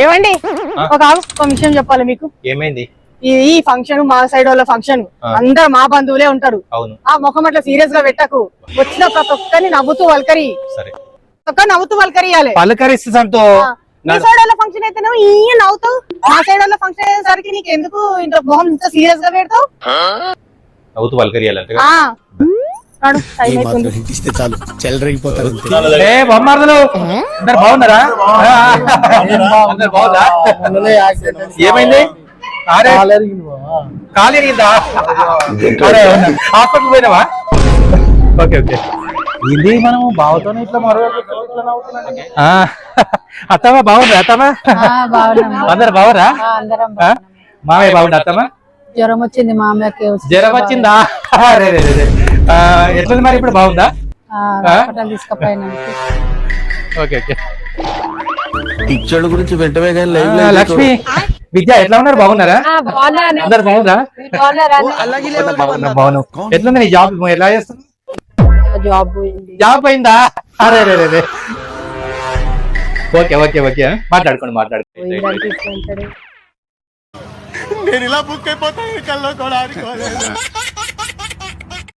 ఏమండి ఒక విషయం చెప్పాలి మీకు. ఏమైంది? ఈ ఫంక్షన్ మా సైడ్ వాళ్ళ ఫంక్షన్, అందరు మా బంధువులే ఉంటారు. ఆ ముఖం అట్లా సీరియస్ గా పెట్టకు. వచ్చిన ప్రతి ఒక్కరిని నవ్వుతూ వల్కరి. సరే, నవ్వుతూ వల్కరియాలి. పలకరిస్తే సంతో. మీ సైడ్ వాళ్ళ ఫంక్షన్ అయితే ఈ నవ్వుతావు, మా సైడ్ వాళ్ళ ఫంక్షన్ అయ్యేసరికి నీకు ఎందుకు ఇంత మొహం ఇంత సీరియస్ గా పెడతావు? నవ్వుతూ వల్కరియాలంటే బాగున్నారా? ఏమైంది? కాలేదా? హాస్పిటల్ పోయినావా? Okay okay. ఇది మనము బావతోనే ఇట్లా అత్తమ్మా బాగుందా? అత్తమ్మా అందరు బాగురా? మామయ్య బాగుంది. అత్తమ్మా జ్వరం వచ్చింది, మామయ్యకి జ్వరం వచ్చిందా? ఎట్లుంది మరి ఇప్పుడు? బాగుందా? తీసుకుపోయినా. Okay okay. పిక్చర్ గురించి వెంటనే కానీ లక్ష్మి, విద్య ఎట్లా ఉన్నారు? బాగున్నారా? అందరు బాగుందా? బాగున్నాం. ఎట్లుంది నీ జాబ్? ఎలా చేస్తుంది? జాబ్ అయిందా? అరే ఓకే ఓకే ఓకే. మాట్లాడుకోండి. నేను ఇలా బుక్ అయిపోతాను కల్లో కూడా